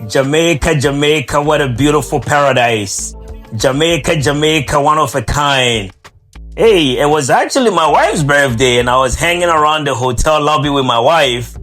Jamaica, Jamaica, what a beautiful paradise. Jamaica, Jamaica, one of a kind. Hey, it was actually my wife's birthday and I was hanging around the hotel lobby with my wife.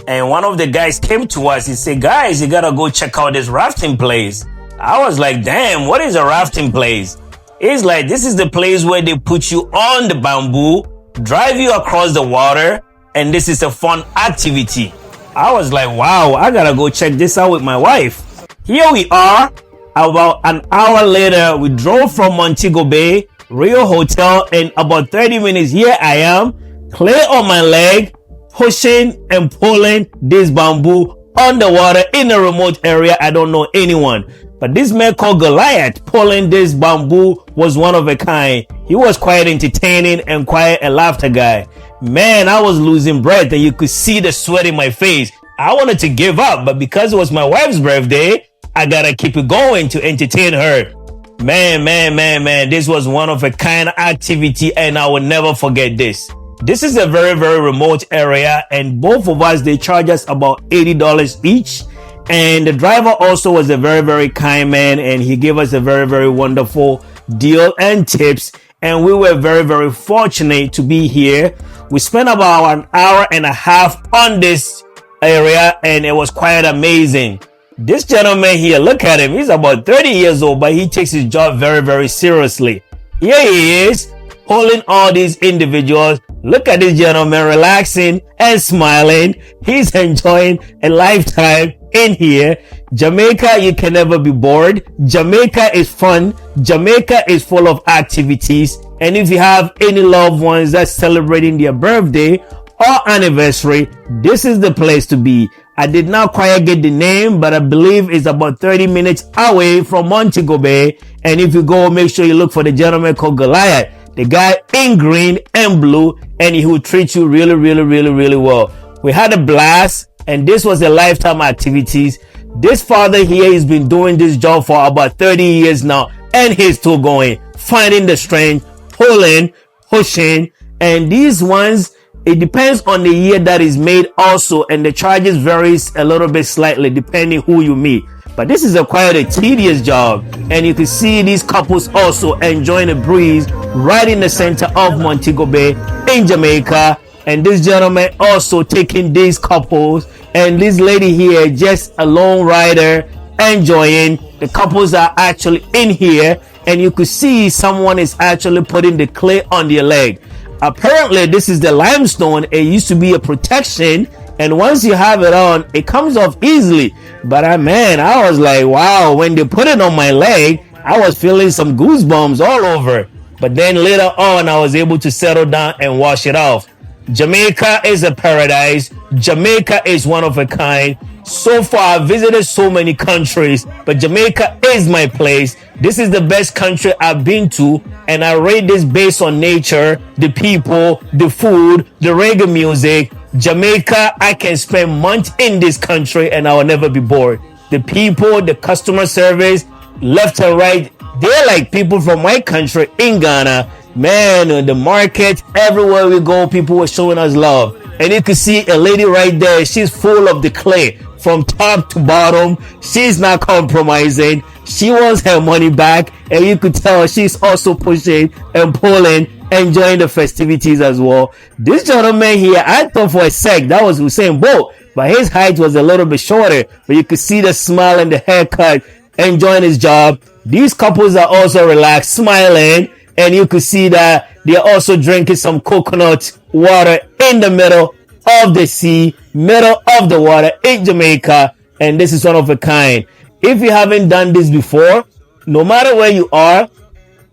And one of the guys came to us. He said, guys, you gotta go check out this rafting place. I was like, damn, what is a rafting place? It's like, this is the place where they put you on the bamboo, drive you across the water, and this is a fun activity. I was like, wow, I gotta go check this out with my wife. Here we are. About an hour later, we drove from Montego Bay, Rio Hotel, and about 30 minutes, here I am, clay on my leg, pushing and pulling this bamboo underwater in a remote area. I don't know anyone. But this man called Goliath pulling this bamboo was one of a kind. He was quite entertaining and quite a laughter guy. Man, I was losing breath and you could see the sweat in my face. I wanted to give up, but because it was my wife's birthday, I gotta keep it going to entertain her. Man, this was one of a kind activity and I will never forget this. This is a very, very remote area and both of us, they charge us about $80 each. And the driver also was a very, very kind man and he gave us a very, very wonderful deal and tips. And we were very, very fortunate to be here. We spent about an hour and a half on this area and it was quite amazing. This gentleman here, look at him. He's about 30 years old, but he takes his job very, very seriously. Here he is, holding all these individuals. Look at this gentleman relaxing and smiling. He's enjoying a lifetime in here. Jamaica, you can never be bored. Jamaica is fun. Jamaica is full of activities. And if you have any loved ones that's celebrating their birthday or anniversary, this is the place to be. I did not quite get the name, but I believe it's about 30 minutes away from Montego Bay. And if you go, make sure you look for the gentleman called Goliath. The guy in green and blue, and he will treat you really, really, really, really well. We had a blast, and this was a lifetime activities. This father here has been doing this job for about 30 years now, and he's still going, finding the strength, pulling, pushing, and these ones, it depends on the year that is made also, and the charges varies a little bit slightly depending who you meet. But this is quite a tedious job, and you can see these couples also enjoying the breeze right in the center of Montego Bay in Jamaica. And this gentleman also taking these couples, and this lady here just a lone rider enjoying. The couples are actually in here, and you could see someone is actually putting the clay on their leg. Apparently, this is the limestone. It used to be a protection, and once you have it on, it comes off easily. But man, I was like, wow, when they put it on my leg, I was feeling some goosebumps all over. But then later on, I was able to settle down and wash it off. Jamaica is a paradise. Jamaica is one of a kind. So far, I've visited so many countries, but Jamaica is my place. This is the best country I've been to, and I rate this based on nature, the people, the food, the reggae music. Jamaica, I can spend months in this country and I will never be bored. The people, the customer service, left and right, they're like people from my country in Ghana. Man, the market, everywhere we go, people were showing us love. And you can see a lady right there. She's full of the clay from top to bottom. She's not compromising. She wants her money back. And you could tell she's also pushing and pulling, enjoying the festivities as well. This gentleman here, I thought for a sec that was Usain Bolt, but his height was a little bit shorter. But you could see the smile and the haircut, enjoying his job. These couples are also relaxed, smiling. And you could see that they're also drinking some coconut water in the middle of the sea, middle of the water in Jamaica. And this is one of a kind. If you haven't done this before, no matter where you are,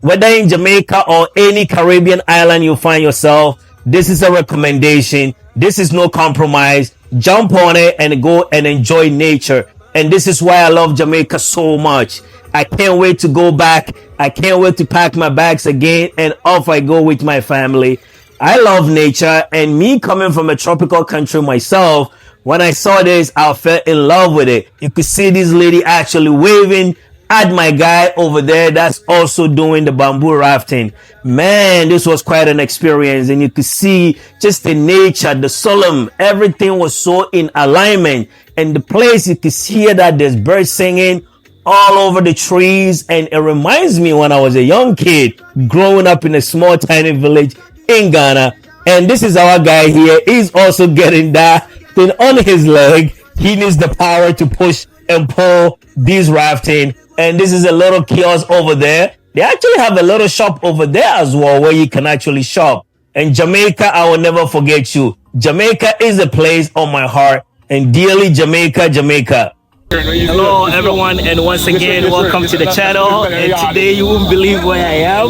whether in Jamaica or any Caribbean island you find yourself, this is a recommendation. This is no compromise. Jump on it and go and enjoy nature. And this is why I love Jamaica so much. I can't wait to go back. I can't wait to pack my bags again and off I go with my family. I love nature, and me coming from a tropical country myself, when I saw this, I fell in love with it. You could see this lady actually waving at my guy over there that's also doing the bamboo rafting. Man, this was quite an experience, and you could see just the nature, the solemn, everything was so in alignment. And the place, you could hear that there's birds singing all over the trees, and it reminds me when I was a young kid growing up in a small tiny village in Ghana. And this is our guy here. He's also getting that thing on his leg. He needs the power to push and pull this rafting. And this is a little kiosk over there. They actually have a little shop over there as well where you can actually shop. And Jamaica, I will never forget you. Jamaica is a place on my heart, and dearly Jamaica, Jamaica. Hello everyone, and once again welcome to the channel. And today you won't believe where I am.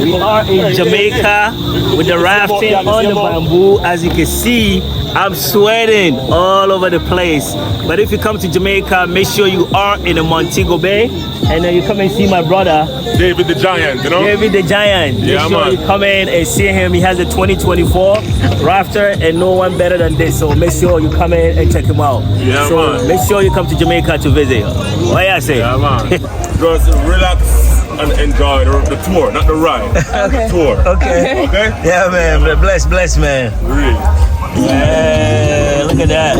We are in Jamaica with the rafting on the bamboo. As you can see, I'm sweating all over the place. But if you come to Jamaica, make sure you are in the Montego Bay, and then you come and see my brother David the Giant, you know? David the Giant. Make sure you come in and see him. He has a 2024 rafter, and no one better than this. So make sure you come in and check him out. Yeah, so man. Make sure you come to Jamaica to visit. What I say? Yeah, man. Just relax and enjoy the tour, not the ride. Okay. The tour. Okay. Okay? Yeah, man. Bless, man. Really. Yeah, look at that.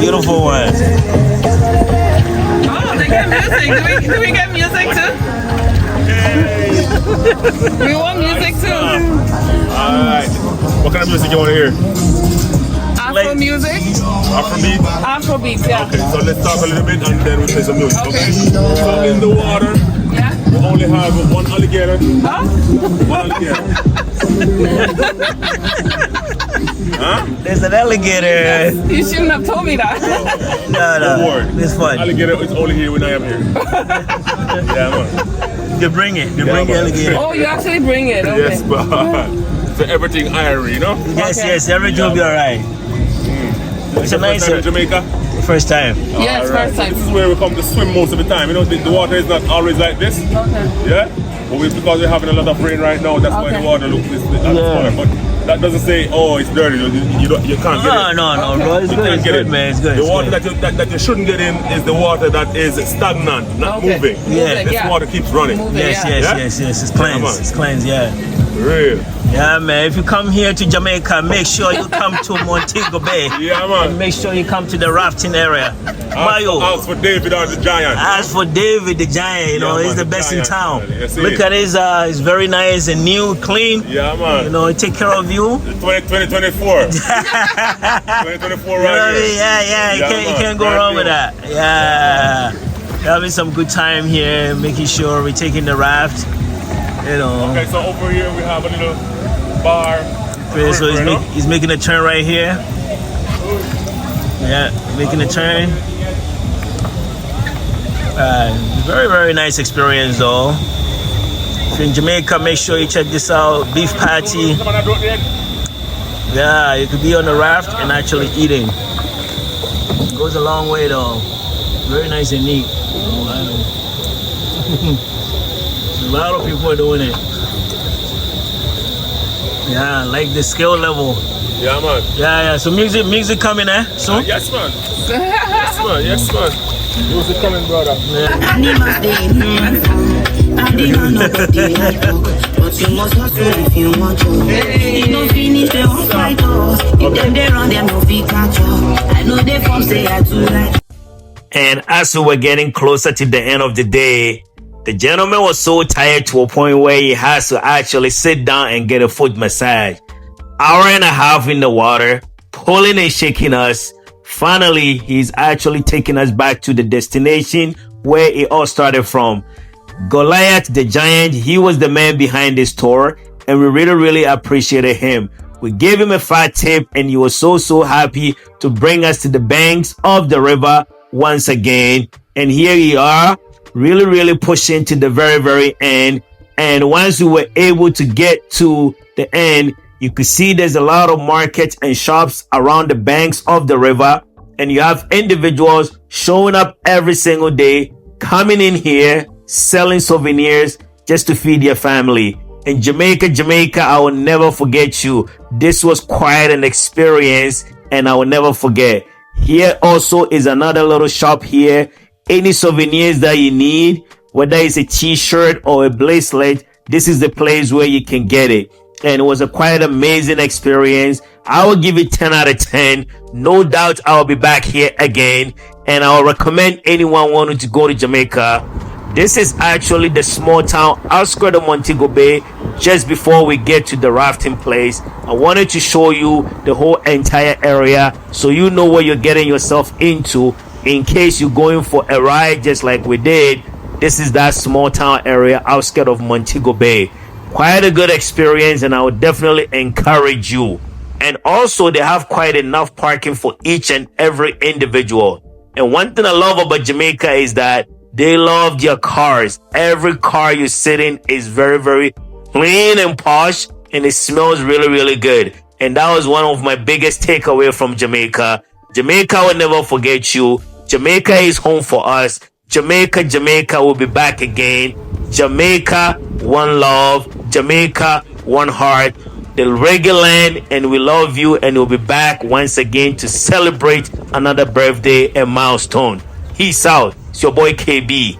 Beautiful one. Oh, they get music. Do we get music too? We want music too. Alright. What kind of music you want to hear? Afro music? Afrobeat? Afrobeat, yeah. Okay, so let's talk a little bit and then we'll play some music, okay? Okay. So in the water, Yeah? we only have one alligator. Huh? One alligator. Huh? There's an alligator. You shouldn't have told me that. Don't worry. It's fun. Alligator is only here when I am here. Yeah, man. You bring it. You Yeah, bring the man. alligator. Oh, you actually bring it. Okay. Yes, but so everything irie, you know? Yes, Okay. yes. Everything will be alright. It's a nice First time in Jamaica? first time. Yes, Alright. first time. This is where we come to swim most of the time. You know, the water is not always like this. Okay. Yeah? But because we're having a lot of rain right now, that's why the Okay. water looks this color. But that doesn't say, oh, it's dirty. You can't get it. No, Okay. bro. It's You good. can't It's get good, it. man. It's good. The It's water good. that you shouldn't get in is the water that is stagnant, not Okay. moving. Yeah. This Yeah. water keeps running. Moving. Yes, Yeah. yes. It's Yeah, cleansed. man. It's cleansed, yeah. Real. Yeah, man. If you come here to Jamaica, make sure you come to Montego Bay. Yeah, And man. make sure you come to the rafting area. Mayo. Ask for David or the Giant. As for David the Giant, you know, Yeah, he's man, the the best in Giant, town. man. Yes, he Look is. at his, it's very nice and new, clean. Yeah, man. You know, he take care of you. 2024. 2024 You know what I right mean? here. Yeah. You Yeah, can't man. go Right wrong with here. that. Yeah. Having some good time here, making sure we're taking the raft. You know. Okay, so over here we have a little bar. Okay, so River, you know? he's making a turn right here. Yeah, making a turn. Very, very nice experience though. If you're in Jamaica, make sure you check this out. Beef patty. Come on, I brought the egg. Yeah, you could be on the raft and actually eating. Goes a long way though. Very nice and neat. A lot of people are doing it. Yeah, like the skill level. Yeah, man. Yeah. So music coming, soon. Yes, man. Yes, man. Music coming, brother. Animals they I didn't know that they had talk, but you must hustle if you want to. If no finish, they won't fight us. If them they run, them no fit catch up. I know they form say I too like. And as we were getting closer to the end of the day, the gentleman was so tired to a point where he has to actually sit down and get a foot massage. Hour and a half in the water, pulling and shaking us. Finally, he's actually taking us back to the destination where it all started from. Goliath the Giant, he was the man behind this tour, and we really appreciated him. We gave him a fat tip, and he was so happy to bring us to the banks of the river once again. And here we are, really pushing to the very end. And once we were able to get to the end, you could see there's a lot of markets and shops around the banks of the river, and you have individuals showing up every single day, coming in here, selling souvenirs just to feed your family. In Jamaica, I will never forget you. This was quite an experience, and I will never forget. Here also is another little shop here. Any souvenirs that you need, whether it's a t-shirt or a bracelet, this is the place where you can get it. And it was a quite amazing experience. I will give it 10 out of 10. No doubt I'll be back here again, and I'll recommend anyone wanting to go to Jamaica. This is actually the small town outskirts of Montego Bay, just before we get to the rafting place. I wanted to show you the whole entire area so you know what you're getting yourself into in case you're going for a ride just like we did. This is that small town area outskirts of Montego Bay. Quite a good experience, and I would definitely encourage you. And also, they have quite enough parking for each and every individual. And one thing I love about Jamaica is that they love their cars. Every car you sit in is very, very clean and posh, and it smells really, really good. And that was one of my biggest takeaway from Jamaica. Jamaica will never forget you. Jamaica is home for us. Jamaica will be back again. Jamaica, one love. Jamaica, one heart. The reggae land, and we love you, and we'll be back once again to celebrate another birthday and milestone. Peace out. It's your boy KB.